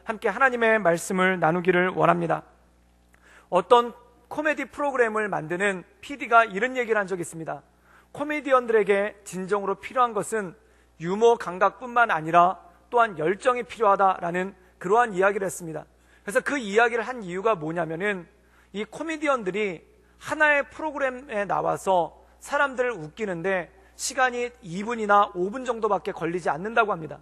함께 하나님의 말씀을 나누기를 원합니다. 어떤 코미디 프로그램을 만드는 PD가 이런 얘기를 한 적이 있습니다. 코미디언들에게 진정으로 필요한 것은 유머 감각뿐만 아니라 또한 열정이 필요하다라는 그러한 이야기를 했습니다. 그래서 그 이야기를 한 이유가 뭐냐면은 이 코미디언들이 하나의 프로그램에 나와서 사람들을 웃기는데 시간이 2분이나 5분 정도밖에 걸리지 않는다고 합니다.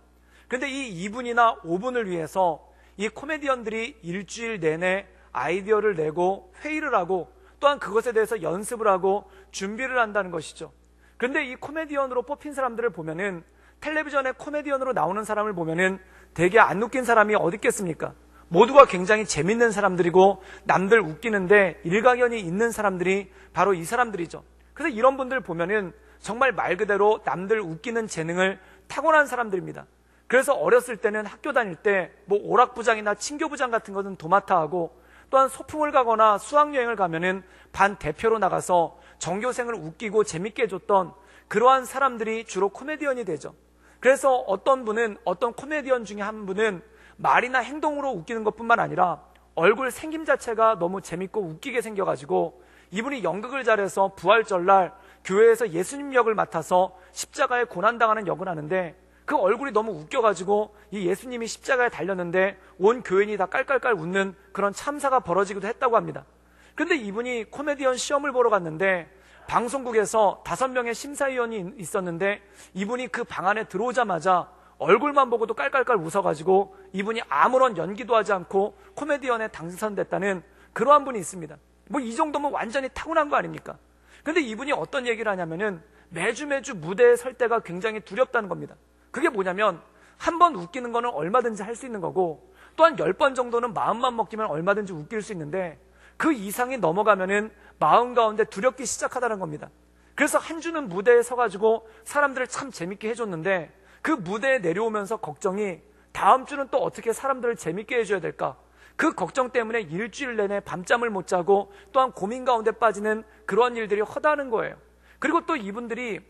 그런데 이 2분이나 5분을 위해서 이 코미디언들이 일주일 내내 아이디어를 내고 회의를 하고 또한 그것에 대해서 연습을 하고 준비를 한다는 것이죠. 그런데 이 코미디언으로 뽑힌 사람들을 보면은 텔레비전에 코미디언으로 나오는 사람을 보면은 되게 안 웃긴 사람이 어디 있겠습니까? 모두가 굉장히 재밌는 사람들이고 남들 웃기는데 일가견이 있는 사람들이 바로 이 사람들이죠. 그래서 이런 분들 보면은 정말 말 그대로 남들 웃기는 재능을 타고난 사람들입니다. 그래서 어렸을 때는 학교 다닐 때 뭐 오락부장이나 친교부장 같은 것은 도맡아 하고 또한 소풍을 가거나 수학여행을 가면은 반 대표로 나가서 전교생을 웃기고 재밌게 해줬던 그러한 사람들이 주로 코미디언이 되죠. 그래서 어떤 분은 어떤 코미디언 중에 한 분은 말이나 행동으로 웃기는 것뿐만 아니라 얼굴 생김 자체가 너무 재밌고 웃기게 생겨가지고 이분이 연극을 잘해서 부활절날 교회에서 예수님 역을 맡아서 십자가에 고난당하는 역을 하는데 그 얼굴이 너무 웃겨가지고 이 예수님이 십자가에 달렸는데 온 교인이 다 깔깔깔 웃는 그런 참사가 벌어지기도 했다고 합니다. 그런데 이분이 코미디언 시험을 보러 갔는데 방송국에서 5명의 심사위원이 있었는데 이분이 그 방 안에 들어오자마자 얼굴만 보고도 깔깔깔 웃어가지고 이분이 아무런 연기도 하지 않고 코미디언에 당선됐다는 그러한 분이 있습니다. 뭐 이 정도면 완전히 타고난 거 아닙니까? 근데 이분이 어떤 얘기를 하냐면은 매주 무대에 설 때가 굉장히 두렵다는 겁니다. 그게 뭐냐면 한 번 웃기는 거는 얼마든지 할 수 있는 거고 또한 10번 정도는 마음만 먹기면 얼마든지 웃길 수 있는데 그 이상이 넘어가면은 마음 가운데 두렵기 시작하다는 겁니다. 그래서 한 주는 무대에 서가지고 사람들을 참 재밌게 해줬는데 그 무대에 내려오면서 걱정이 다음 주는 또 어떻게 사람들을 재밌게 해줘야 될까? 그 걱정 때문에 일주일 내내 밤잠을 못 자고 또한 고민 가운데 빠지는 그런 일들이 허다는 거예요. 그리고 또 이분들이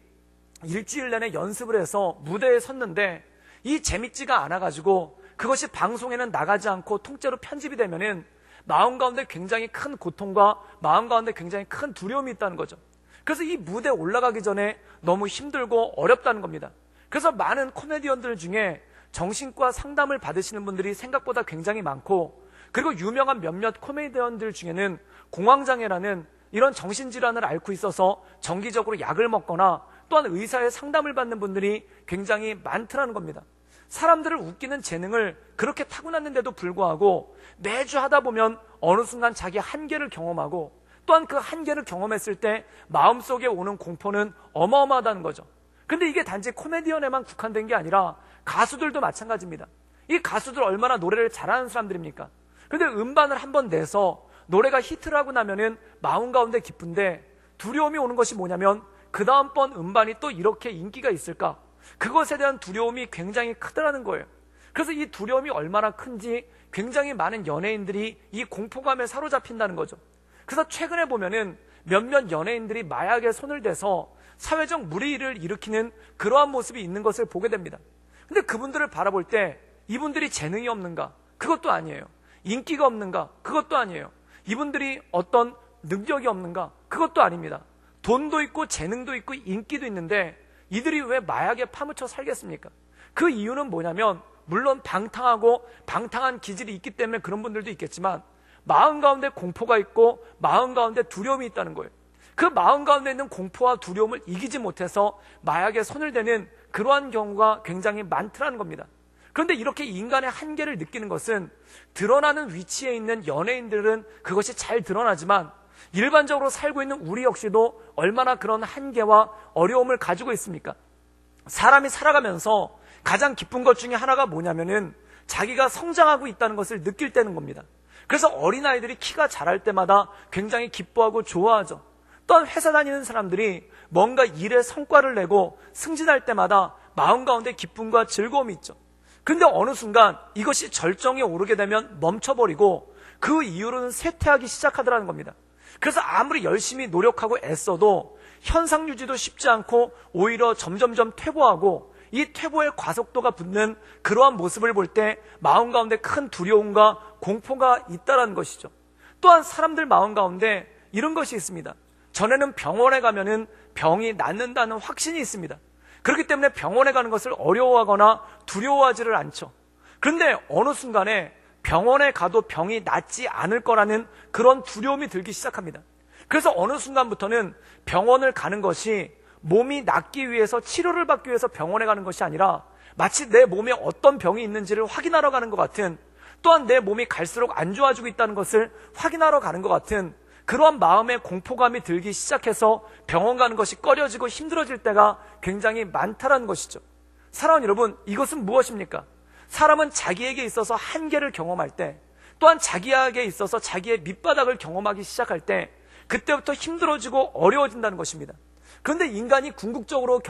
일주일 내내 연습을 해서 무대에 섰는데 이 재밌지가 않아가지고 그것이 방송에는 나가지 않고 통째로 편집이 되면은 마음 가운데 굉장히 큰 고통과 마음 가운데 굉장히 큰 두려움이 있다는 거죠. 그래서 이 무대에 올라가기 전에 너무 힘들고 어렵다는 겁니다. 그래서 많은 코미디언들 중에 정신과 상담을 받으시는 분들이 생각보다 굉장히 많고 그리고 유명한 몇몇 코미디언들 중에는 공황장애라는 이런 정신질환을 앓고 있어서 정기적으로 약을 먹거나 또한 의사의 상담을 받는 분들이 굉장히 많더라는 겁니다. 사람들을 웃기는 재능을 그렇게 타고났는데도 불구하고 매주 하다 보면 어느 순간 자기 한계를 경험하고 또한 그 한계를 경험했을 때 마음속에 오는 공포는 어마어마하다는 거죠. 근데 이게 단지 코미디언에만 국한된 게 아니라 가수들도 마찬가지입니다. 이 가수들 얼마나 노래를 잘하는 사람들입니까? 근데 음반을 한번 내서 노래가 히트를 하고 나면은 마음 가운데 기쁜데 두려움이 오는 것이 뭐냐면 그 다음번 음반이 또 이렇게 인기가 있을까? 그것에 대한 두려움이 굉장히 크더라는 거예요. 그래서 이 두려움이 얼마나 큰지 굉장히 많은 연예인들이 이 공포감에 사로잡힌다는 거죠. 그래서 최근에 보면은 몇몇 연예인들이 마약에 손을 대서 사회적 물의를 일으키는 그러한 모습이 있는 것을 보게 됩니다. 근데 그분들을 바라볼 때 이분들이 재능이 없는가? 그것도 아니에요. 인기가 없는가? 그것도 아니에요. 이분들이 어떤 능력이 없는가? 그것도 아닙니다. 돈도 있고 재능도 있고 인기도 있는데 이들이 왜 마약에 파묻혀 살겠습니까? 그 이유는 뭐냐면 물론 방탕한 기질이 있기 때문에 그런 분들도 있겠지만 마음 가운데 공포가 있고 마음 가운데 두려움이 있다는 거예요. 그 마음 가운데 있는 공포와 두려움을 이기지 못해서 마약에 손을 대는 그러한 경우가 굉장히 많더라는 겁니다. 그런데 이렇게 인간의 한계를 느끼는 것은 드러나는 위치에 있는 연예인들은 그것이 잘 드러나지만 일반적으로 살고 있는 우리 역시도 얼마나 그런 한계와 어려움을 가지고 있습니까? 사람이 살아가면서 가장 기쁜 것 중에 하나가 뭐냐면은 자기가 성장하고 있다는 것을 느낄 때는 겁니다. 그래서 어린아이들이 키가 자랄 때마다 굉장히 기뻐하고 좋아하죠. 또한 회사 다니는 사람들이 뭔가 일에 성과를 내고 승진할 때마다 마음 가운데 기쁨과 즐거움이 있죠. 그런데 어느 순간 이것이 절정에 오르게 되면 멈춰버리고 그 이후로는 쇠퇴하기 시작하더라는 겁니다. 그래서 아무리 열심히 노력하고 애써도 현상 유지도 쉽지 않고 오히려 점점점 퇴보하고 이 퇴보의 과속도가 붙는 그러한 모습을 볼 때 마음 가운데 큰 두려움과 공포가 있다는 것이죠. 또한 사람들 마음 가운데 이런 것이 있습니다. 전에는 병원에 가면은 병이 낫는다는 확신이 있습니다. 그렇기 때문에 병원에 가는 것을 어려워하거나 두려워하지를 않죠. 그런데 어느 순간에 병원에 가도 병이 낫지 않을 거라는 그런 두려움이 들기 시작합니다. 그래서 어느 순간부터는 병원을 가는 것이 몸이 낫기 위해서, 치료를 받기 위해서 병원에 가는 것이 아니라 마치 내 몸에 어떤 병이 있는지를 확인하러 가는 것 같은, 또한 내 몸이 갈수록 안 좋아지고 있다는 것을 확인하러 가는 것 같은 그러한 마음의 공포감이 들기 시작해서 병원 가는 것이 꺼려지고 힘들어질 때가 굉장히 많다는 것이죠. 사랑하는 여러분, 이것은 무엇입니까? 사람은 자기에게 있어서 한계를 경험할 때, 또한 자기에게 있어서 자기의 밑바닥을 경험하기 시작할 때 그때부터 힘들어지고 어려워진다는 것입니다. 그런데 인간이 궁극적으로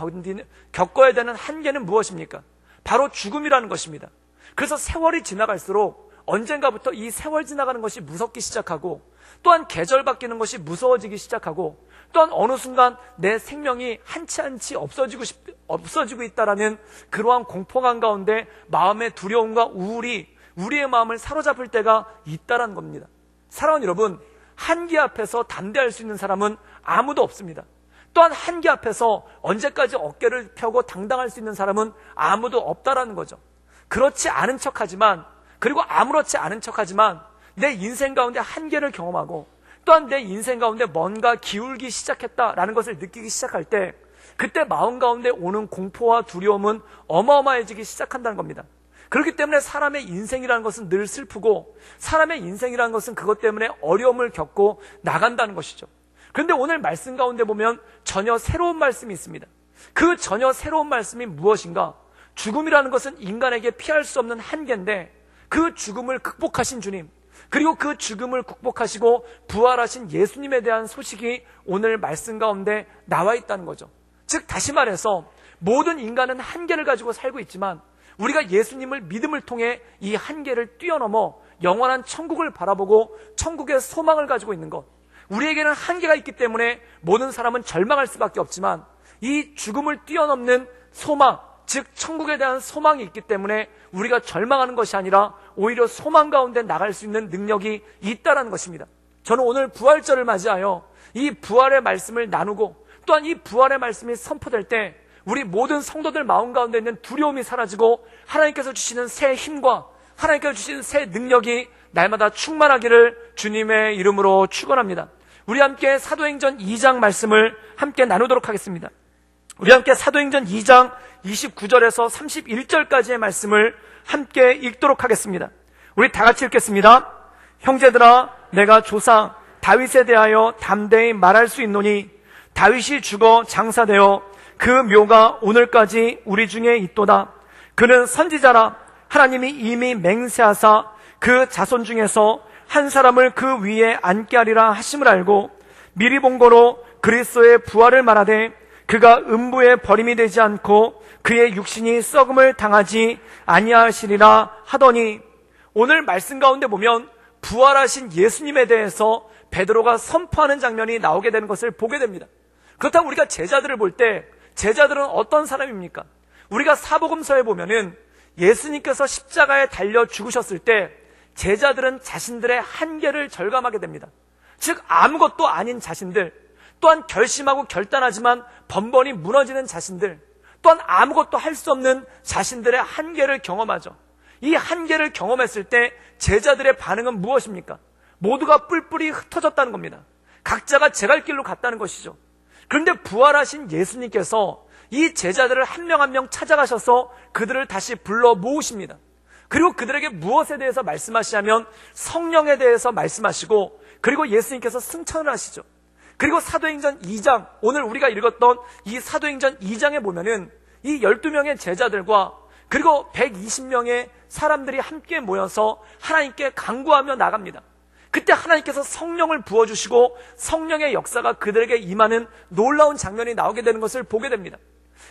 겪어야 되는 한계는 무엇입니까? 바로 죽음이라는 것입니다. 그래서 세월이 지나갈수록 언젠가부터 이 세월 지나가는 것이 무섭기 시작하고, 또한 계절 바뀌는 것이 무서워지기 시작하고, 또한 어느 순간 내 생명이 한치 없어지고 있다라는 그러한 공포감 가운데 마음의 두려움과 우울이 우리의 마음을 사로잡을 때가 있다라는 겁니다. 사랑하는 여러분, 한계 앞에서 담대할 수 있는 사람은 아무도 없습니다. 또한 한계 앞에서 언제까지 어깨를 펴고 당당할 수 있는 사람은 아무도 없다라는 거죠. 그렇지 않은 척하지만, 그리고 아무렇지 않은 척하지만 내 인생 가운데 한계를 경험하고, 또한 내 인생 가운데 뭔가 기울기 시작했다라는 것을 느끼기 시작할 때 그때 마음 가운데 오는 공포와 두려움은 어마어마해지기 시작한다는 겁니다. 그렇기 때문에 사람의 인생이라는 것은 늘 슬프고, 사람의 인생이라는 것은 그것 때문에 어려움을 겪고 나간다는 것이죠. 그런데 오늘 말씀 가운데 보면 전혀 새로운 말씀이 있습니다. 그 전혀 새로운 말씀이 무엇인가? 죽음이라는 것은 인간에게 피할 수 없는 한계인데, 그 죽음을 극복하신 주님, 그리고 그 죽음을 극복하시고 부활하신 예수님에 대한 소식이 오늘 말씀 가운데 나와 있다는 거죠. 즉 다시 말해서 모든 인간은 한계를 가지고 살고 있지만 우리가 예수님을 믿음을 통해 이 한계를 뛰어넘어 영원한 천국을 바라보고 천국의 소망을 가지고 있는 것, 우리에게는 한계가 있기 때문에 모든 사람은 절망할 수밖에 없지만 이 죽음을 뛰어넘는 소망, 즉 천국에 대한 소망이 있기 때문에 우리가 절망하는 것이 아니라 오히려 소망 가운데 나갈 수 있는 능력이 있다는 것입니다. 저는 오늘 부활절을 맞이하여 이 부활의 말씀을 나누고, 또한 이 부활의 말씀이 선포될 때 우리 모든 성도들 마음 가운데 있는 두려움이 사라지고 하나님께서 주시는 새 힘과 하나님께서 주시는 새 능력이 날마다 충만하기를 주님의 이름으로 축원합니다. 우리 함께 사도행전 2장 말씀을 함께 나누도록 하겠습니다. 우리 함께 사도행전 2장 29절에서 31절까지의 말씀을 함께 읽도록 하겠습니다. 우리 다 같이 읽겠습니다. 형제들아, 내가 조상 다윗에 대하여 담대히 말할 수 있노니 다윗이 죽어 장사되어 그 묘가 오늘까지 우리 중에 있도다. 그는 선지자라. 하나님이 이미 맹세하사 그 자손 중에서 한 사람을 그 위에 앉게 하리라 하심을 알고 미리 본 거로 그리스도의 부활을 말하되 그가 음부에 버림이 되지 않고 그의 육신이 썩음을 당하지 아니하시리라 하더니, 오늘 말씀 가운데 보면 부활하신 예수님에 대해서 베드로가 선포하는 장면이 나오게 되는 것을 보게 됩니다. 그렇다면 우리가 제자들을 볼 때 제자들은 어떤 사람입니까? 우리가 사복음서에 보면은 예수님께서 십자가에 달려 죽으셨을 때 제자들은 자신들의 한계를 절감하게 됩니다. 즉 아무것도 아닌 자신들, 또한 결심하고 결단하지만 번번이 무너지는 자신들, 또한 아무것도 할 수 없는 자신들의 한계를 경험하죠. 이 한계를 경험했을 때 제자들의 반응은 무엇입니까? 모두가 뿔뿔이 흩어졌다는 겁니다. 각자가 제갈 길로 갔다는 것이죠. 그런데 부활하신 예수님께서 이 제자들을 한 명 한 명 찾아가셔서 그들을 다시 불러 모으십니다. 그리고 그들에게 무엇에 대해서 말씀하시냐면 성령에 대해서 말씀하시고, 그리고 예수님께서 승천을 하시죠. 그리고 사도행전 2장, 오늘 우리가 읽었던 이 사도행전 2장에 보면은 이 12명의 제자들과 그리고 120명의 사람들이 함께 모여서 하나님께 간구하며 나갑니다. 그때 하나님께서 성령을 부어주시고 성령의 역사가 그들에게 임하는 놀라운 장면이 나오게 되는 것을 보게 됩니다.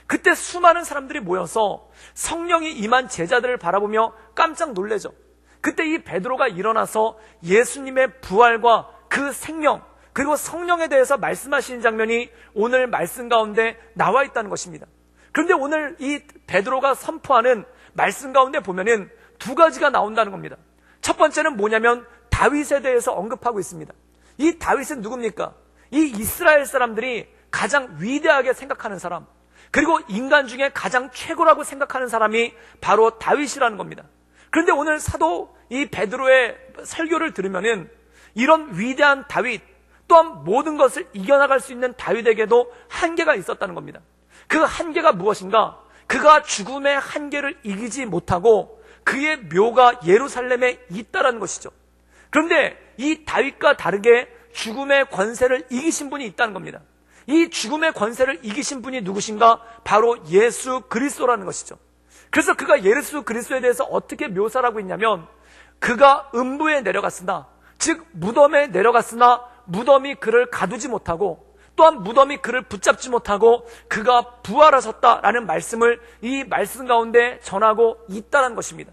그때 수많은 사람들이 모여서 성령이 임한 제자들을 바라보며 깜짝 놀래죠. 그때 이 베드로가 일어나서 예수님의 부활과 그 생명, 그리고 성령에 대해서 말씀하시는 장면이 오늘 말씀 가운데 나와 있다는 것입니다. 그런데 오늘 이 베드로가 선포하는 말씀 가운데 보면은 두 가지가 나온다는 겁니다. 첫 번째는 뭐냐면 다윗에 대해서 언급하고 있습니다. 이 다윗은 누굽니까? 이 이스라엘 사람들이 가장 위대하게 생각하는 사람, 그리고 인간 중에 가장 최고라고 생각하는 사람이 바로 다윗이라는 겁니다. 그런데 오늘 사도 이 베드로의 설교를 들으면은 이런 위대한 다윗, 또한 모든 것을 이겨나갈 수 있는 다윗에게도 한계가 있었다는 겁니다. 그 한계가 무엇인가? 그가 죽음의 한계를 이기지 못하고 그의 묘가 예루살렘에 있다라는 것이죠. 그런데 이 다윗과 다르게 죽음의 권세를 이기신 분이 있다는 겁니다. 이 죽음의 권세를 이기신 분이 누구신가? 바로 예수 그리스도라는 것이죠. 그래서 그가 예수 그리스도에 대해서 어떻게 묘사를 하고 있냐면, 그가 음부에 내려갔으나, 즉 무덤에 내려갔으나 무덤이 그를 가두지 못하고, 또한 무덤이 그를 붙잡지 못하고 그가 부활하셨다라는 말씀을 이 말씀 가운데 전하고 있다는 것입니다.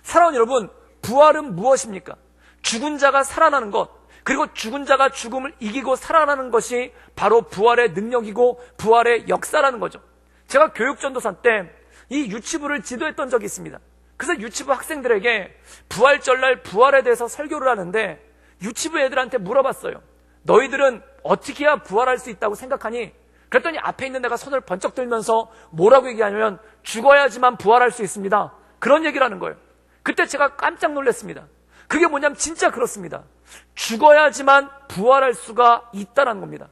사랑하는 여러분, 부활은 무엇입니까? 죽은 자가 살아나는 것, 그리고 죽은 자가 죽음을 이기고 살아나는 것이 바로 부활의 능력이고 부활의 역사라는 거죠. 제가 교육전도사 때 이 유치부를 지도했던 적이 있습니다. 그래서 유치부 학생들에게 부활절날 부활에 대해서 설교를 하는데 유치부 애들한테 물어봤어요. 너희들은 어떻게 해야 부활할 수 있다고 생각하니? 그랬더니 앞에 있는 애가 손을 번쩍 들면서 뭐라고 얘기하냐면, 죽어야지만 부활할 수 있습니다. 그런 얘기를 하는 거예요. 그때 제가 깜짝 놀랐습니다. 그게 뭐냐면 진짜 그렇습니다. 죽어야지만 부활할 수가 있다는 겁니다.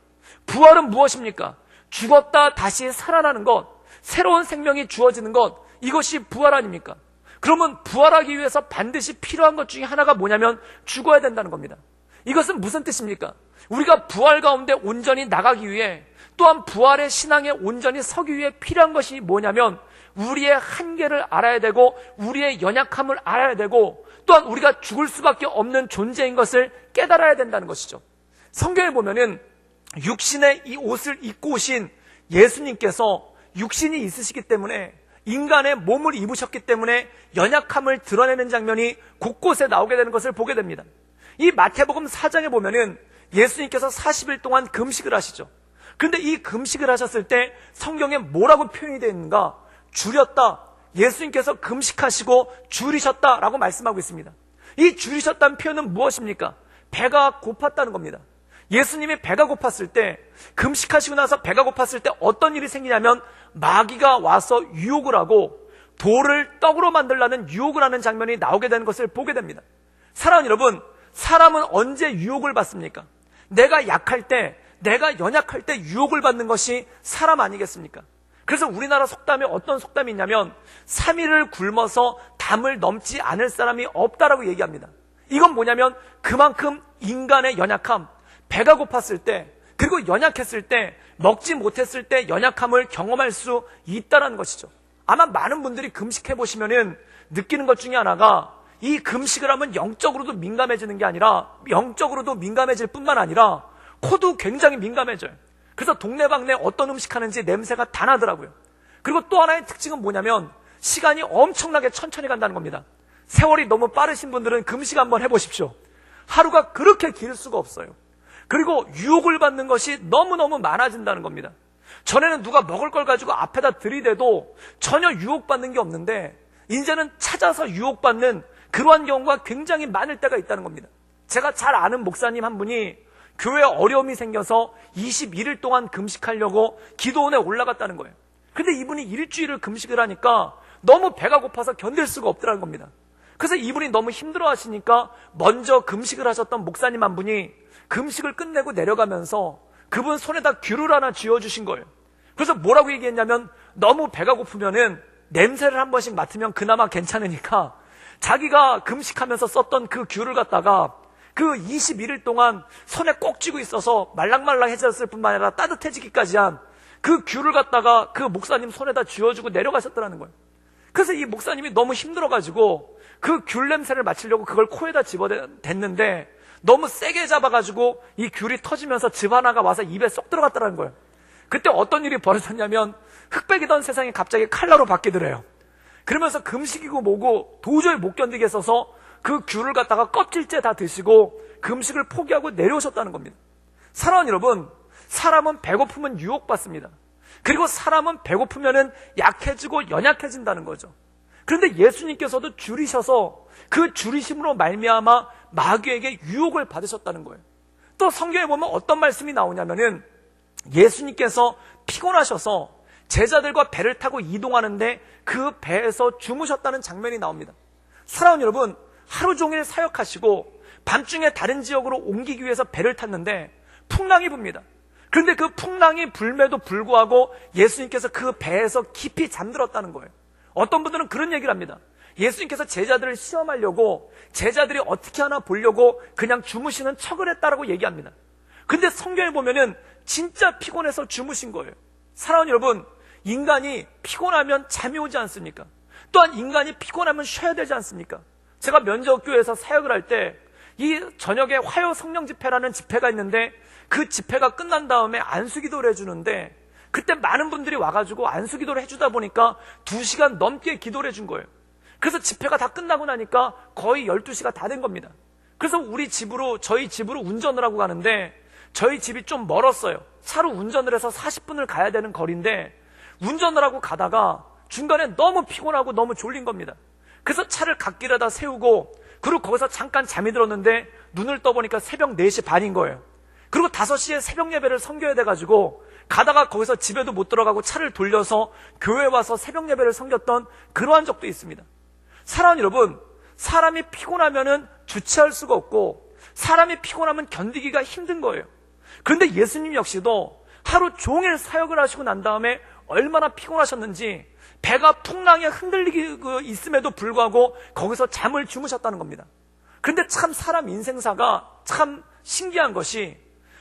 부활은 무엇입니까? 죽었다 다시 살아나는 것, 새로운 생명이 주어지는 것, 이것이 부활 아닙니까? 그러면 부활하기 위해서 반드시 필요한 것 중에 하나가 뭐냐면 죽어야 된다는 겁니다. 이것은 무슨 뜻입니까? 우리가 부활 가운데 온전히 나가기 위해, 또한 부활의 신앙에 온전히 서기 위해 필요한 것이 뭐냐면 우리의 한계를 알아야 되고 우리의 연약함을 알아야 되고, 또한 우리가 죽을 수밖에 없는 존재인 것을 깨달아야 된다는 것이죠. 성경에 보면은 육신의 이 옷을 입고 오신 예수님께서 육신이 있으시기 때문에, 인간의 몸을 입으셨기 때문에 연약함을 드러내는 장면이 곳곳에 나오게 되는 것을 보게 됩니다. 이 마태복음 4장에 보면은 예수님께서 40일 동안 금식을 하시죠. 그런데 이 금식을 하셨을 때 성경에 뭐라고 표현이 되어 있는가? 줄였다. 예수님께서 금식하시고 줄이셨다라고 말씀하고 있습니다. 이 줄이셨다는 표현은 무엇입니까? 배가 고팠다는 겁니다. 예수님이 배가 고팠을 때, 금식하시고 나서 배가 고팠을 때 어떤 일이 생기냐면 마귀가 와서 유혹을 하고 돌을 떡으로 만들라는 유혹을 하는 장면이 나오게 되는 것을 보게 됩니다. 사랑하는 여러분, 사람은 언제 유혹을 받습니까? 내가 약할 때, 내가 연약할 때 유혹을 받는 것이 사람 아니겠습니까? 그래서 우리나라 속담에 어떤 속담이 있냐면 3일을 굶어서 담을 넘지 않을 사람이 없다라고 얘기합니다. 이건 뭐냐면 그만큼 인간의 연약함, 배가 고팠을 때, 그리고 연약했을 때, 먹지 못했을 때 연약함을 경험할 수 있다는 것이죠. 아마 많은 분들이 금식해 보시면은 느끼는 것 중에 하나가, 이 금식을 하면 영적으로도 민감해지는 게 아니라, 영적으로도 민감해질 뿐만 아니라 코도 굉장히 민감해져요. 그래서 동네방네 어떤 음식 하는지 냄새가 다 나더라고요. 그리고 또 하나의 특징은 뭐냐면 시간이 엄청나게 천천히 간다는 겁니다. 세월이 너무 빠르신 분들은 금식 한번 해보십시오. 하루가 그렇게 길 수가 없어요. 그리고 유혹을 받는 것이 너무너무 많아진다는 겁니다. 전에는 누가 먹을 걸 가지고 앞에다 들이대도 전혀 유혹받는 게 없는데, 이제는 찾아서 유혹받는 그러한 경우가 굉장히 많을 때가 있다는 겁니다. 제가 잘 아는 목사님 한 분이 교회에 어려움이 생겨서 21일 동안 금식하려고 기도원에 올라갔다는 거예요. 근데 이분이 일주일을 금식을 하니까 너무 배가 고파서 견딜 수가 없더라는 겁니다. 그래서 이분이 너무 힘들어 하시니까 먼저 금식을 하셨던 목사님 한 분이 금식을 끝내고 내려가면서 그분 손에다 귤을 하나 쥐어주신 거예요. 그래서 뭐라고 얘기했냐면, 너무 배가 고프면은 냄새를 한 번씩 맡으면 그나마 괜찮으니까 자기가 금식하면서 썼던 그 귤을 갖다가 그 21일 동안 손에 꼭 쥐고 있어서 말랑말랑해졌을 뿐만 아니라 따뜻해지기까지 한 그 귤을 갖다가 그 목사님 손에다 쥐어주고 내려가셨더라는 거예요. 그래서 이 목사님이 너무 힘들어가지고 그 귤 냄새를 맡으려고 그걸 코에다 집어댔는데 너무 세게 잡아가지고 이 귤이 터지면서 즙 하나가 와서 입에 쏙 들어갔더라는 거예요. 그때 어떤 일이 벌어졌냐면 흑백이던 세상이 갑자기 칼라로 바뀌더래요. 그러면서 금식이고 뭐고 도저히 못 견디겠어서 그 귤을 갖다가 껍질째 다 드시고 금식을 포기하고 내려오셨다는 겁니다. 사랑하는 여러분, 사람은 배고프면 유혹받습니다. 그리고 사람은 배고프면은 약해지고 연약해진다는 거죠. 그런데 예수님께서도 줄이셔서 그 줄이심으로 말미암아 마귀에게 유혹을 받으셨다는 거예요. 또 성경에 보면 어떤 말씀이 나오냐면은 예수님께서 피곤하셔서 제자들과 배를 타고 이동하는데 그 배에서 주무셨다는 장면이 나옵니다. 사랑하는 여러분, 하루 종일 사역하시고 밤중에 다른 지역으로 옮기기 위해서 배를 탔는데 풍랑이 붑니다. 그런데 그 풍랑이 불매도 불구하고 예수님께서 그 배에서 깊이 잠들었다는 거예요. 어떤 분들은 그런 얘기를 합니다. 예수님께서 제자들을 시험하려고, 제자들이 어떻게 하나 보려고 그냥 주무시는 척을 했다라고 얘기합니다. 근데 성경에 보면은 진짜 피곤해서 주무신 거예요. 사랑하는 여러분, 인간이 피곤하면 잠이 오지 않습니까? 또한 인간이 피곤하면 쉬어야 되지 않습니까? 제가 면접교회에서 사역을 할 때 이 저녁에 화요 성령 집회라는 집회가 있는데 그 집회가 끝난 다음에 안수기도를 해주는데 그때 많은 분들이 와가지고 안수기도를 해주다 보니까 2시간 넘게 기도를 해준 거예요. 그래서 집회가 다 끝나고 나니까 거의 12시가 다 된 겁니다. 그래서 저희 집으로 운전을 하고 가는데 저희 집이 좀 멀었어요. 차로 운전을 해서 40분을 가야 되는 거리인데 운전을 하고 가다가 중간에 너무 피곤하고 너무 졸린 겁니다. 그래서 차를 갓길에다 세우고 그리고 거기서 잠깐 잠이 들었는데 눈을 떠보니까 새벽 4시 반인 거예요. 그리고 5시에 새벽 예배를 섬겨야 돼가지고 가다가 거기서 집에도 못 들어가고 차를 돌려서 교회에 와서 새벽 예배를 섬겼던 그러한 적도 있습니다. 사랑하는 여러분, 사람이 피곤하면은 주체할 수가 없고 사람이 피곤하면 견디기가 힘든 거예요. 그런데 예수님 역시도 하루 종일 사역을 하시고 난 다음에 얼마나 피곤하셨는지 배가 풍랑에 흔들리고 있음에도 불구하고 거기서 잠을 주무셨다는 겁니다. 그런데 참 사람 인생사가 참 신기한 것이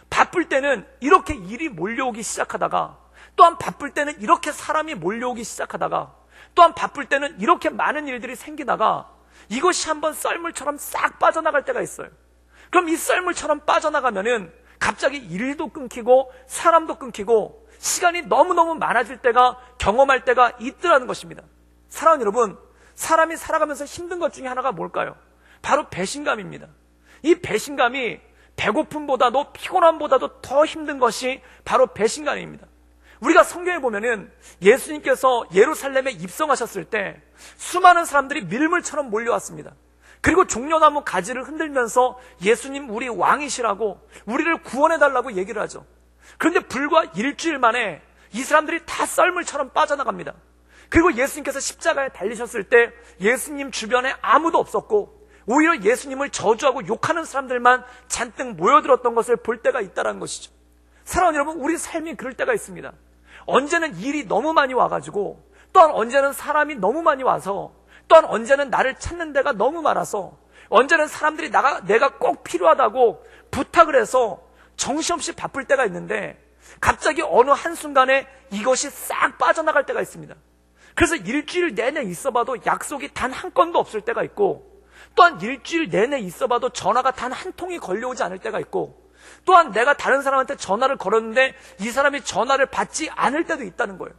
바쁠 때는 이렇게 일이 몰려오기 시작하다가 또한 바쁠 때는 이렇게 사람이 몰려오기 시작하다가 또한 바쁠 때는 이렇게 많은 일들이 생기다가 이것이 한번 썰물처럼 싹 빠져나갈 때가 있어요. 그럼 이 썰물처럼 빠져나가면은 갑자기 일도 끊기고 사람도 끊기고 시간이 너무너무 많아질 때가, 경험할 때가 있더라는 것입니다. 사랑하는 여러분, 사람이 살아가면서 힘든 것 중에 하나가 뭘까요? 바로 배신감입니다. 이 배신감이 배고픔보다도 피곤함보다도 더 힘든 것이 바로 배신감입니다. 우리가 성경에 보면은 예수님께서 예루살렘에 입성하셨을 때 수많은 사람들이 밀물처럼 몰려왔습니다. 그리고 종려나무 가지를 흔들면서 예수님 우리 왕이시라고, 우리를 구원해달라고 얘기를 하죠. 그런데 불과 일주일 만에 이 사람들이 다 썰물처럼 빠져나갑니다. 그리고 예수님께서 십자가에 달리셨을 때 예수님 주변에 아무도 없었고 오히려 예수님을 저주하고 욕하는 사람들만 잔뜩 모여들었던 것을 볼 때가 있다는 것이죠. 사랑하는 여러분, 우리 삶이 그럴 때가 있습니다. 언제는 일이 너무 많이 와가지고, 또한 언제는 사람이 너무 많이 와서, 또한 언제는 나를 찾는 데가 너무 많아서, 언제는 사람들이 내가 꼭 필요하다고 부탁을 해서 정신없이 바쁠 때가 있는데 갑자기 어느 한순간에 이것이 싹 빠져나갈 때가 있습니다. 그래서 일주일 내내 있어봐도 약속이 단 한 건도 없을 때가 있고, 또한 일주일 내내 있어봐도 전화가 단 한 통이 걸려오지 않을 때가 있고, 또한 내가 다른 사람한테 전화를 걸었는데 이 사람이 전화를 받지 않을 때도 있다는 거예요.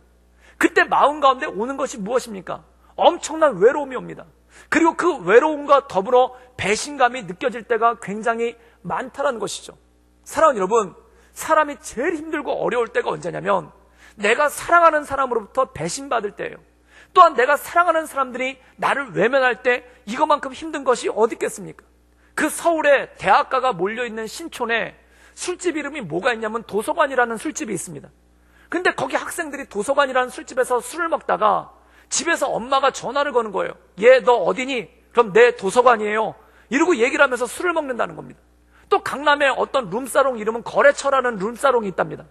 그때 마음 가운데 오는 것이 무엇입니까? 엄청난 외로움이 옵니다. 그리고 그 외로움과 더불어 배신감이 느껴질 때가 굉장히 많다는 것이죠. 사랑하는 여러분, 사람이 제일 힘들고 어려울 때가 언제냐면 내가 사랑하는 사람으로부터 배신받을 때예요. 또한 내가 사랑하는 사람들이 나를 외면할 때 이것만큼 힘든 것이 어디 있겠습니까? 그 서울에 대학가가 몰려있는 신촌에 술집 이름이 뭐가 있냐면 도서관이라는 술집이 있습니다. 근데 거기 학생들이 도서관이라는 술집에서 술을 먹다가 집에서 엄마가 전화를 거는 거예요. 얘 너 어디니? 그럼 내 도서관이에요. 이러고 얘기를 하면서 술을 먹는다는 겁니다. 또 강남에 어떤 룸사롱 이름은 거래처라는 룸사롱이 있답니다.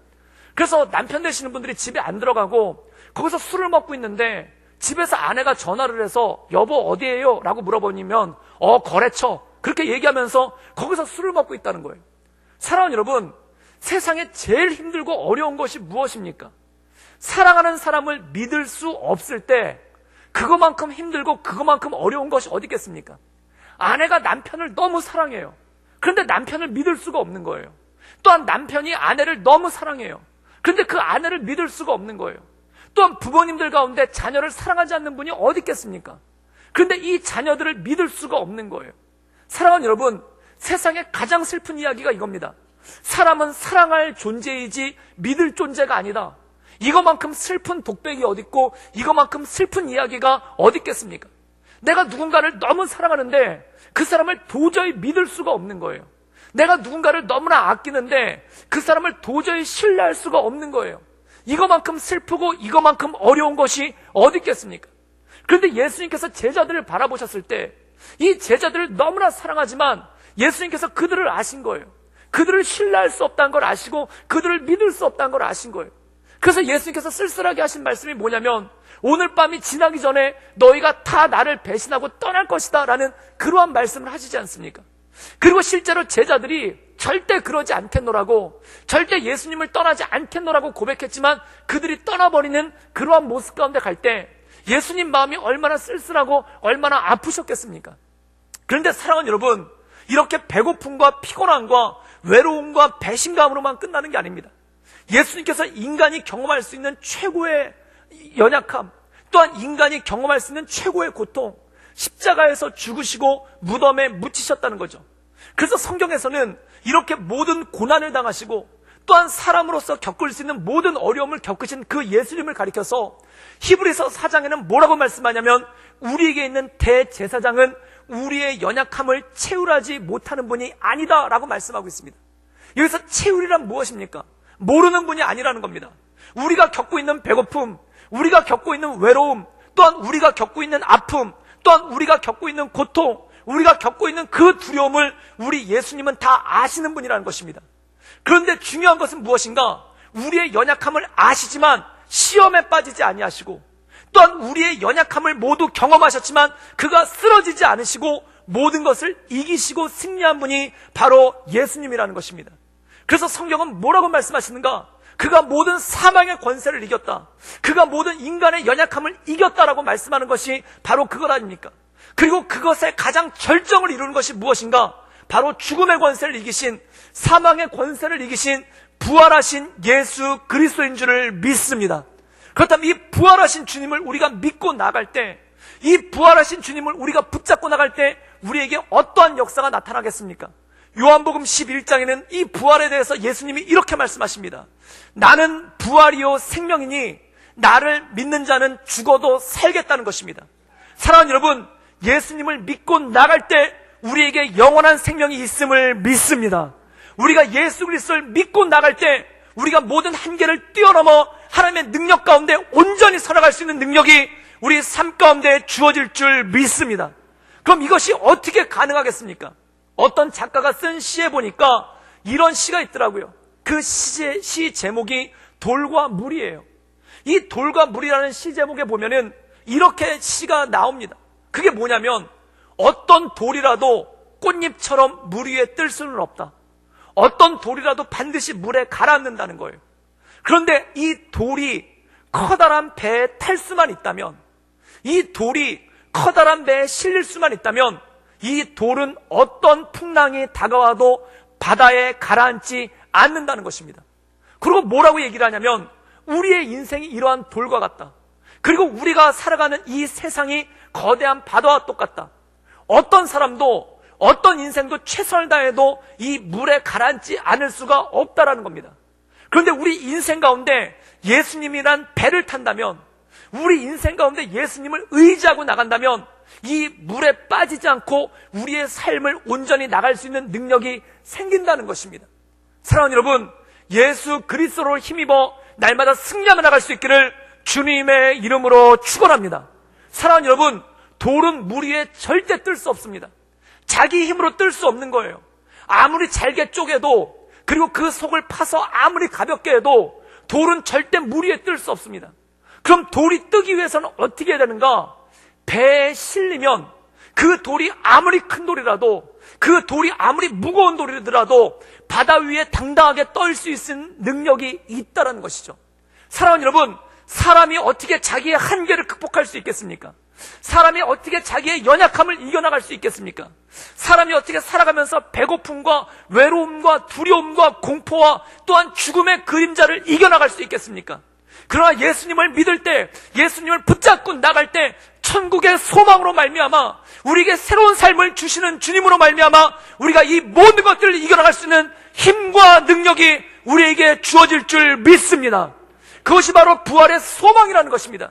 그래서 남편 되시는 분들이 집에 안 들어가고 거기서 술을 먹고 있는데 집에서 아내가 전화를 해서 여보 어디에요? 라고 물어보면 거래처, 그렇게 얘기하면서 거기서 술을 먹고 있다는 거예요. 사랑하는 여러분, 세상에 제일 힘들고 어려운 것이 무엇입니까? 사랑하는 사람을 믿을 수 없을 때 그것만큼 힘들고 그것만큼 어려운 것이 어디 있겠습니까? 아내가 남편을 너무 사랑해요. 그런데 남편을 믿을 수가 없는 거예요. 또한 남편이 아내를 너무 사랑해요. 그런데 그 아내를 믿을 수가 없는 거예요. 또한 부모님들 가운데 자녀를 사랑하지 않는 분이 어디 있겠습니까? 그런데 이 자녀들을 믿을 수가 없는 거예요. 사랑하는 여러분, 세상에 가장 슬픈 이야기가 이겁니다. 사람은 사랑할 존재이지 믿을 존재가 아니다. 이거만큼 슬픈 독백이 어딨고 이거만큼 슬픈 이야기가 어딨겠습니까? 내가 누군가를 너무 사랑하는데 그 사람을 도저히 믿을 수가 없는 거예요. 내가 누군가를 너무나 아끼는데 그 사람을 도저히 신뢰할 수가 없는 거예요. 이거만큼 슬프고 이거만큼 어려운 것이 어딨겠습니까? 그런데 예수님께서 제자들을 바라보셨을 때 이 제자들을 너무나 사랑하지만 예수님께서 그들을 아신 거예요. 그들을 신뢰할 수 없다는 걸 아시고 그들을 믿을 수 없다는 걸 아신 거예요. 그래서 예수님께서 쓸쓸하게 하신 말씀이 뭐냐면 오늘 밤이 지나기 전에 너희가 다 나를 배신하고 떠날 것이다 라는 그러한 말씀을 하시지 않습니까? 그리고 실제로 제자들이 절대 그러지 않겠노라고, 절대 예수님을 떠나지 않겠노라고 고백했지만 그들이 떠나버리는 그러한 모습 가운데 갈 때 예수님 마음이 얼마나 쓸쓸하고 얼마나 아프셨겠습니까? 그런데 사랑하는 여러분, 이렇게 배고픔과 피곤함과 외로움과 배신감으로만 끝나는 게 아닙니다. 예수님께서 인간이 경험할 수 있는 최고의 연약함, 또한 인간이 경험할 수 있는 최고의 고통, 십자가에서 죽으시고 무덤에 묻히셨다는 거죠. 그래서 성경에서는 이렇게 모든 고난을 당하시고 또한 사람으로서 겪을 수 있는 모든 어려움을 겪으신 그 예수님을 가리켜서 히브리서 4장에는 뭐라고 말씀하냐면 우리에게 있는 대제사장은 우리의 연약함을 채울하지 못하는 분이 아니다 라고 말씀하고 있습니다. 여기서 채울이란 무엇입니까? 모르는 분이 아니라는 겁니다. 우리가 겪고 있는 배고픔, 우리가 겪고 있는 외로움, 또한 우리가 겪고 있는 아픔, 또한 우리가 겪고 있는 고통, 우리가 겪고 있는 그 두려움을 우리 예수님은 다 아시는 분이라는 것입니다. 그런데 중요한 것은 무엇인가? 우리의 연약함을 아시지만 시험에 빠지지 아니하시고 또한 우리의 연약함을 모두 경험하셨지만 그가 쓰러지지 않으시고 모든 것을 이기시고 승리한 분이 바로 예수님이라는 것입니다. 그래서 성경은 뭐라고 말씀하시는가? 그가 모든 사망의 권세를 이겼다. 그가 모든 인간의 연약함을 이겼다라고 말씀하는 것이 바로 그것 아닙니까? 그리고 그것의 가장 절정을 이루는 것이 무엇인가? 바로 죽음의 권세를 이기신, 사망의 권세를 이기신 부활하신 예수 그리스도인 줄을 믿습니다. 그렇다면 이 부활하신 주님을 우리가 믿고 나갈 때, 이 부활하신 주님을 우리가 붙잡고 나갈 때 우리에게 어떠한 역사가 나타나겠습니까? 요한복음 11장에는 이 부활에 대해서 예수님이 이렇게 말씀하십니다. 나는 부활이요 생명이니 나를 믿는 자는 죽어도 살겠다는 것입니다. 사랑하는 여러분, 예수님을 믿고 나갈 때 우리에게 영원한 생명이 있음을 믿습니다. 우리가 예수 그리스도를 믿고 나갈 때 우리가 모든 한계를 뛰어넘어 하나님의 능력 가운데 온전히 살아갈 수 있는 능력이 우리 삶 가운데 주어질 줄 믿습니다. 그럼 이것이 어떻게 가능하겠습니까? 어떤 작가가 쓴 시에 보니까 이런 시가 있더라고요. 그 시 제목이 돌과 물이에요. 이 돌과 물이라는 시 제목에 보면은 이렇게 시가 나옵니다. 그게 뭐냐면 어떤 돌이라도 꽃잎처럼 물 위에 뜰 수는 없다. 어떤 돌이라도 반드시 물에 가라앉는다는 거예요. 그런데 이 돌이 커다란 배에 탈 수만 있다면, 이 돌이 커다란 배에 실릴 수만 있다면 이 돌은 어떤 풍랑이 다가와도 바다에 가라앉지 않는다는 것입니다. 그리고 뭐라고 얘기를 하냐면 우리의 인생이 이러한 돌과 같다. 그리고 우리가 살아가는 이 세상이 거대한 바다와 똑같다. 어떤 사람도 어떤 인생도 최선을 다해도 이 물에 가라앉지 않을 수가 없다라는 겁니다. 그런데 우리 인생 가운데 예수님이란 배를 탄다면, 우리 인생 가운데 예수님을 의지하고 나간다면 이 물에 빠지지 않고 우리의 삶을 온전히 나갈 수 있는 능력이 생긴다는 것입니다. 사랑하는 여러분, 예수 그리스도로 힘입어 날마다 승리하며 나갈 수 있기를 주님의 이름으로 축원합니다. 사랑하는 여러분, 돌은 물 위에 절대 뜰 수 없습니다. 자기 힘으로 뜰 수 없는 거예요. 아무리 잘게 쪼개도, 그리고 그 속을 파서 아무리 가볍게 해도 돌은 절대 물 위에 뜰 수 없습니다. 그럼 돌이 뜨기 위해서는 어떻게 해야 되는가? 배에 실리면 그 돌이 아무리 큰 돌이라도, 그 돌이 아무리 무거운 돌이더라도 바다 위에 당당하게 떨 수 있는 능력이 있다는 것이죠. 사랑하는 여러분, 사람이 어떻게 자기의 한계를 극복할 수 있겠습니까? 사람이 어떻게 자기의 연약함을 이겨나갈 수 있겠습니까? 사람이 어떻게 살아가면서 배고픔과 외로움과 두려움과 공포와 또한 죽음의 그림자를 이겨나갈 수 있겠습니까? 그러나 예수님을 믿을 때, 예수님을 붙잡고 나갈 때 천국의 소망으로 말미암아 우리에게 새로운 삶을 주시는 주님으로 말미암아 우리가 이 모든 것들을 이겨나갈 수 있는 힘과 능력이 우리에게 주어질 줄 믿습니다. 그것이 바로 부활의 소망이라는 것입니다.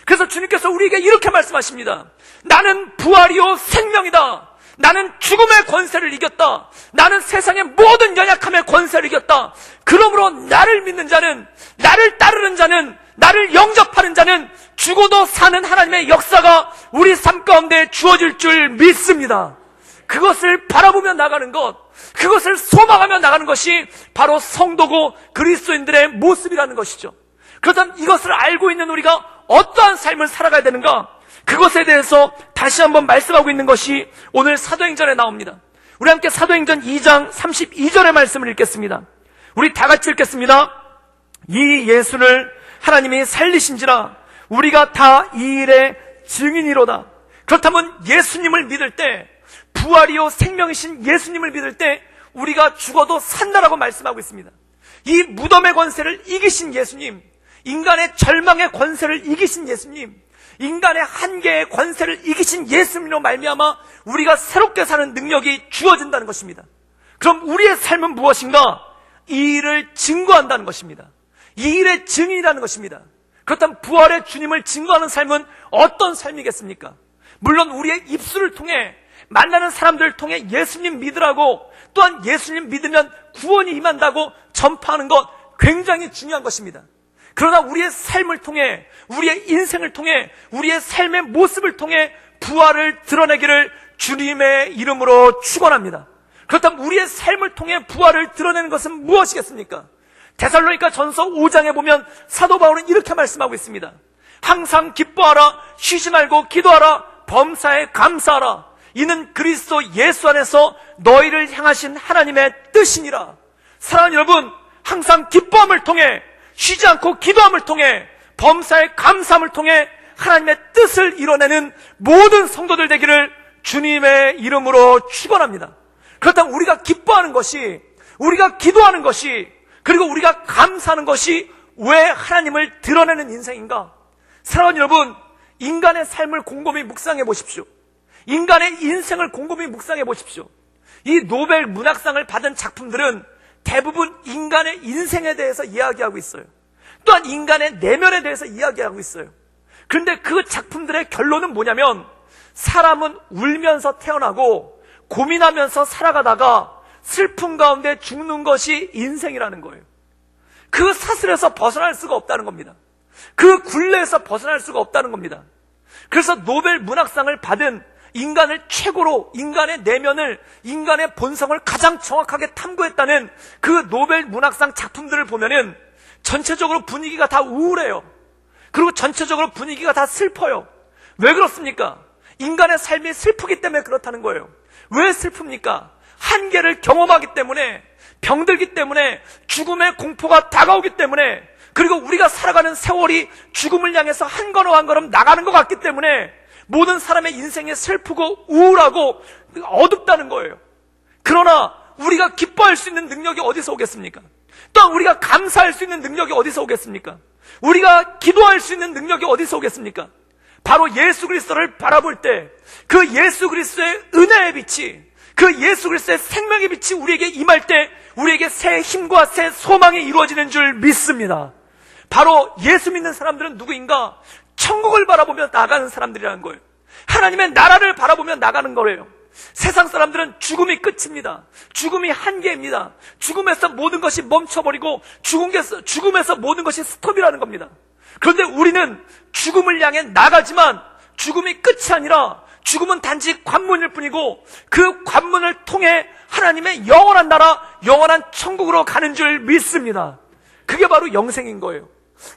그래서 주님께서 우리에게 이렇게 말씀하십니다. 나는 부활이요 생명이다. 나는 죽음의 권세를 이겼다. 나는 세상의 모든 연약함의 권세를 이겼다. 그러므로 나를 믿는 자는, 나를 따르는 자는, 나를 영접하는 자는 죽어도 사는 하나님의 역사가 우리 삶 가운데 주어질 줄 믿습니다. 그것을 바라보며 나가는 것, 그것을 소망하며 나가는 것이 바로 성도고 그리스도인들의 모습이라는 것이죠. 그렇다면 이것을 알고 있는 우리가 어떠한 삶을 살아가야 되는가? 그것에 대해서 다시 한번 말씀하고 있는 것이 오늘 사도행전에 나옵니다. 우리 함께 사도행전 2장 32절의 말씀을 읽겠습니다. 우리 다 같이 읽겠습니다. 이 예수를 하나님이 살리신지라 우리가 다 이 일의 증인이로다. 그렇다면 예수님을 믿을 때, 부활이요 생명이신 예수님을 믿을 때 우리가 죽어도 산다라고 말씀하고 있습니다. 이 무덤의 권세를 이기신 예수님, 인간의 절망의 권세를 이기신 예수님, 인간의 한계의 권세를 이기신 예수님으로 말미암아 우리가 새롭게 사는 능력이 주어진다는 것입니다. 그럼 우리의 삶은 무엇인가? 이 일을 증거한다는 것입니다. 이 일의 증인이라는 것입니다. 그렇다면 부활의 주님을 증거하는 삶은 어떤 삶이겠습니까? 물론 우리의 입술을 통해, 만나는 사람들을 통해 예수님 믿으라고, 또한 예수님 믿으면 구원이 임한다고 전파하는 것 굉장히 중요한 것입니다. 그러나 우리의 삶을 통해, 우리의 인생을 통해, 우리의 삶의 모습을 통해 부활을 드러내기를 주님의 이름으로 축원합니다. 그렇다면 우리의 삶을 통해 부활을 드러내는 것은 무엇이겠습니까? 데살로니가 전서 5장에 보면 사도 바울은 이렇게 말씀하고 있습니다. 항상 기뻐하라, 쉬지 말고 기도하라, 범사에 감사하라. 이는 그리스도 예수 안에서 너희를 향하신 하나님의 뜻이니라. 사랑하는 여러분, 항상 기뻐함을 통해, 쉬지 않고 기도함을 통해, 범사에 감사함을 통해 하나님의 뜻을 이뤄내는 모든 성도들 되기를 주님의 이름으로 축원합니다. 그렇다면 우리가 기뻐하는 것이, 우리가 기도하는 것이, 그리고 우리가 감사하는 것이 왜 하나님을 드러내는 인생인가? 사랑하는 여러분, 인간의 삶을 곰곰이 묵상해 보십시오. 인간의 인생을 곰곰이 묵상해 보십시오. 이 노벨 문학상을 받은 작품들은 대부분 인간의 인생에 대해서 이야기하고 있어요. 또한 인간의 내면에 대해서 이야기하고 있어요. 그런데 그 작품들의 결론은 뭐냐면, 사람은 울면서 태어나고 고민하면서 살아가다가 슬픔 가운데 죽는 것이 인생이라는 거예요. 그 사슬에서 벗어날 수가 없다는 겁니다. 그 굴레에서 벗어날 수가 없다는 겁니다. 그래서 노벨 문학상을 받은 인간을 최고로, 인간의 내면을, 인간의 본성을 가장 정확하게 탐구했다는 그 노벨 문학상 작품들을 보면은 전체적으로 분위기가 다 우울해요. 그리고 전체적으로 분위기가 다 슬퍼요. 왜 그렇습니까? 인간의 삶이 슬프기 때문에 그렇다는 거예요. 왜 슬픕니까? 한계를 경험하기 때문에, 병들기 때문에, 죽음의 공포가 다가오기 때문에, 그리고 우리가 살아가는 세월이 죽음을 향해서 한 걸음 한 걸음 나가는 것 같기 때문에 모든 사람의 인생이 슬프고 우울하고 어둡다는 거예요. 그러나 우리가 기뻐할 수 있는 능력이 어디서 오겠습니까? 또한 우리가 감사할 수 있는 능력이 어디서 오겠습니까? 우리가 기도할 수 있는 능력이 어디서 오겠습니까? 바로 예수 그리스도를 바라볼 때 그 예수 그리스도의 은혜의 빛이, 그 예수 그리스도의 생명의 빛이 우리에게 임할 때 우리에게 새 힘과 새 소망이 이루어지는 줄 믿습니다. 바로 예수 믿는 사람들은 누구인가? 천국을 바라보며 나가는 사람들이라는 거예요. 하나님의 나라를 바라보며 나가는 거예요. 세상 사람들은 죽음이 끝입니다. 죽음이 한계입니다. 죽음에서 모든 것이 멈춰버리고 죽음에서 모든 것이 스톱이라는 겁니다. 그런데 우리는 죽음을 향해 나가지만 죽음이 끝이 아니라 죽음은 단지 관문일 뿐이고 그 관문을 통해 하나님의 영원한 나라, 영원한 천국으로 가는 줄 믿습니다. 그게 바로 영생인 거예요.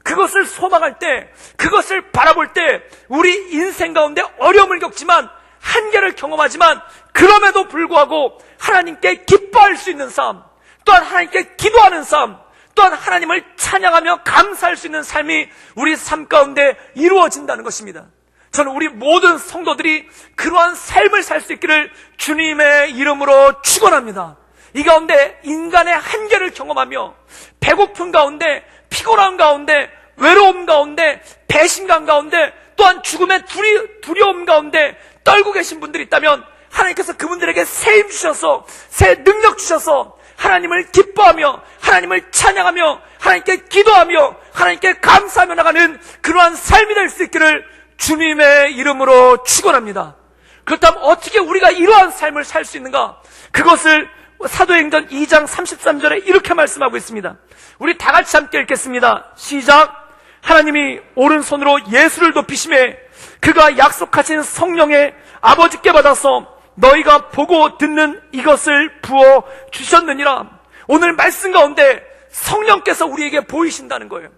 그것을 소망할 때, 그것을 바라볼 때 우리 인생 가운데 어려움을 겪지만, 한계를 경험하지만 그럼에도 불구하고 하나님께 기뻐할 수 있는 삶, 또한 하나님께 기도하는 삶, 또한 하나님을 찬양하며 감사할 수 있는 삶이 우리 삶 가운데 이루어진다는 것입니다. 저는 우리 모든 성도들이 그러한 삶을 살 수 있기를 주님의 이름으로 축원합니다. 이 가운데 인간의 한계를 경험하며 배고픔 가운데, 피곤함 가운데, 외로움 가운데, 배신감 가운데, 또한 죽음의 두려움 가운데 떨고 계신 분들이 있다면 하나님께서 그분들에게 새 힘 주셔서, 새 능력 주셔서 하나님을 기뻐하며, 하나님을 찬양하며, 하나님께 기도하며, 하나님께 감사하며 나가는 그러한 삶이 될 수 있기를 주님의 이름으로 축원합니다. 그렇다면 어떻게 우리가 이러한 삶을 살 수 있는가? 그것을 사도행전 2장 33절에 이렇게 말씀하고 있습니다. 우리 다 같이 함께 읽겠습니다. 시작. 하나님이 오른손으로 예수를 높이심에 그가 약속하신 성령의 아버지께 받아서 너희가 보고 듣는 이것을 부어 주셨느니라. 오늘 말씀 가운데 성령께서 우리에게 보이신다는 거예요.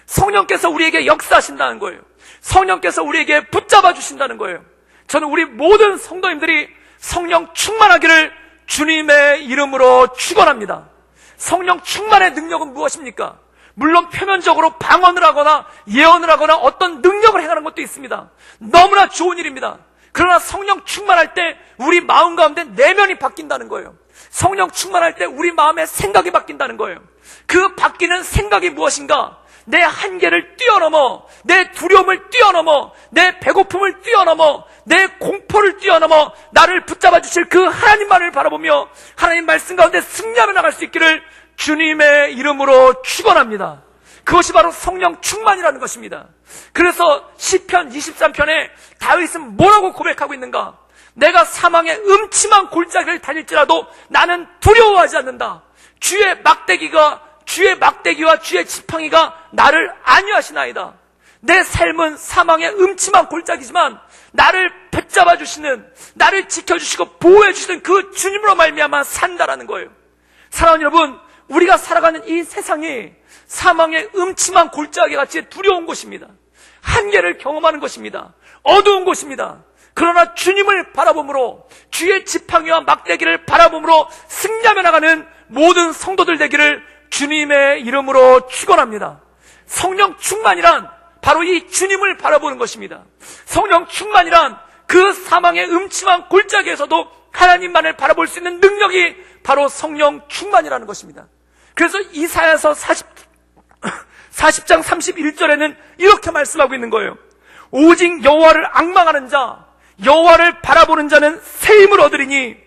성령께서 우리에게 역사하신다는 거예요. 성령께서 우리에게 붙잡아 주신다는 거예요. 저는 우리 모든 성도님들이 성령 충만하기를 주님의 이름으로 축원합니다. 성령 충만의 능력은 무엇입니까? 물론 표면적으로 방언을 하거나 예언을 하거나 어떤 능력을 행하는 것도 있습니다. 너무나 좋은 일입니다. 그러나 성령 충만할 때 우리 마음 가운데 내면이 바뀐다는 거예요. 성령 충만할 때 우리 마음의 생각이 바뀐다는 거예요. 그 바뀌는 생각이 무엇인가? 내 한계를 뛰어넘어, 내 두려움을 뛰어넘어, 내 배고픔을 뛰어넘어, 내 공포를 뛰어넘어 나를 붙잡아 주실 그 하나님만을 바라보며 하나님 말씀 가운데 승리하며 나갈 수 있기를 주님의 이름으로 축원합니다. 그것이 바로 성령 충만이라는 것입니다. 그래서 시편 23편에 다윗은 뭐라고 고백하고 있는가? 내가 사망의 음침한 골짜기를 다닐지라도 나는 두려워하지 않는다. 주의 막대기와 주의 지팡이가 나를 안위하시나이다. 내 삶은 사망의 음침한 골짜기지만 나를 붙잡아 주시는, 나를 지켜주시고 보호해 주시는 그 주님으로 말미암아 산다라는 거예요. 사랑하는 여러분, 우리가 살아가는 이 세상이 사망의 음침한 골짜기 같이 두려운 곳입니다. 한계를 경험하는 것입니다. 어두운 곳입니다. 그러나 주님을 바라봄으로, 주의 지팡이와 막대기를 바라봄으로 승리하며 나가는 모든 성도들 되기를 주님의 이름으로 축원합니다. 성령 충만이란 바로 이 주님을 바라보는 것입니다. 성령 충만이란 그 사망의 음침한 골짜기에서도 하나님만을 바라볼 수 있는 능력이 바로 성령 충만이라는 것입니다. 그래서 이사야서 40장 31절에는 이렇게 말씀하고 있는 거예요. 오직 여호와를 앙망하는 자, 여호와를 바라보는 자는 새 힘을 얻으리니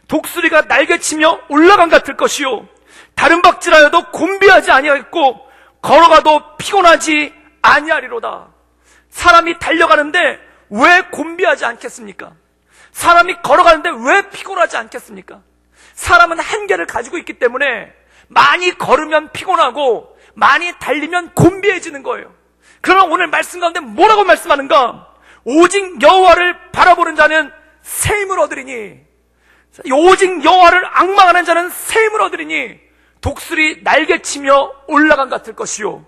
독수리가 날개치며 올라간 같을 것이요 다른 박질하여도 곤비하지 아니하겠고 걸어가도 피곤하지 아니하리로다. 사람이 달려가는데 왜 곤비하지 않겠습니까? 사람이 걸어가는데 왜 피곤하지 않겠습니까? 사람은 한계를 가지고 있기 때문에 많이 걸으면 피곤하고 많이 달리면 곤비해지는 거예요. 그러나 오늘 말씀 가운데 뭐라고 말씀하는가? 오직 여호와를 바라보는 자는 새 힘을 얻으리니, 오직 여호와를 앙망하는 자는 새 힘을 얻으리니 독수리 날개치며 올라간 같을 것이요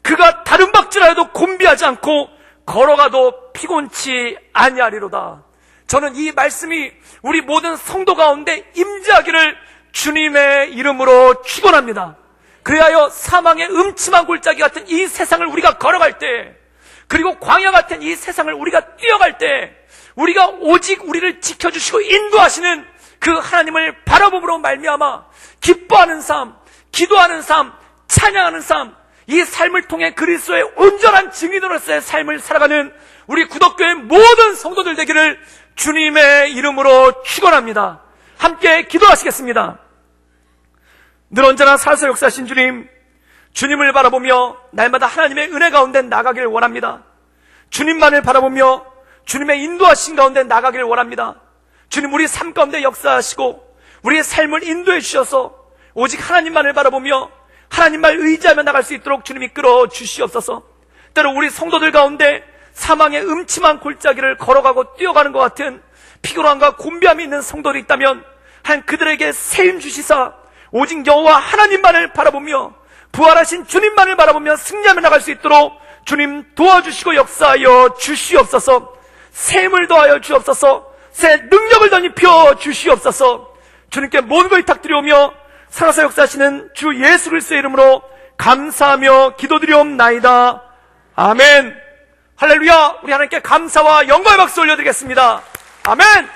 그가 다른 박질하여도 곤비하지 않고 걸어가도 피곤치 아니하리로다. 저는 이 말씀이 우리 모든 성도 가운데 임재하기를 주님의 이름으로 축원합니다. 그리하여 사망의 음침한 골짜기 같은 이 세상을 우리가 걸어갈 때, 그리고 광야 같은 이 세상을 우리가 뛰어갈 때 우리가 오직 우리를 지켜주시고 인도하시는 그 하나님을 바라봄으로 말미암아 기뻐하는 삶, 기도하는 삶, 찬양하는 삶, 이 삶을 통해 그리스도의 온전한 증인으로서의 삶을 살아가는 우리 구덕교회 모든 성도들 되기를 주님의 이름으로 축원합니다. 함께 기도하시겠습니다. 늘 언제나 살아서 역사하신 주님, 주님을 바라보며 날마다 하나님의 은혜 가운데 나가길 원합니다. 주님만을 바라보며 주님의 인도하신 가운데 나가길 원합니다. 주님, 우리 삶 가운데 역사하시고 우리의 삶을 인도해 주셔서 오직 하나님만을 바라보며 하나님만 의지하며 나갈 수 있도록 주님 이끌어 주시옵소서. 때로 우리 성도들 가운데 사망의 음침한 골짜기를 걸어가고 뛰어가는 것 같은 피곤함과 곤비함이 있는 성도들이 있다면 한 그들에게 새 힘 주시사 오직 여호와 하나님만을 바라보며 부활하신 주님만을 바라보며 승리하며 나갈 수 있도록 주님 도와주시고 역사하여 주시옵소서. 새 힘을 더하여 주옵소서. 새 능력을 덧입혀 주시옵소서. 주님께 모든 걸 부탁드리오며 살아서 역사하시는 주 예수 그리스도의 이름으로 감사하며 기도드리옵나이다. 아멘. 할렐루야. 우리 하나님께 감사와 영광의 박수 올려드리겠습니다. 아멘.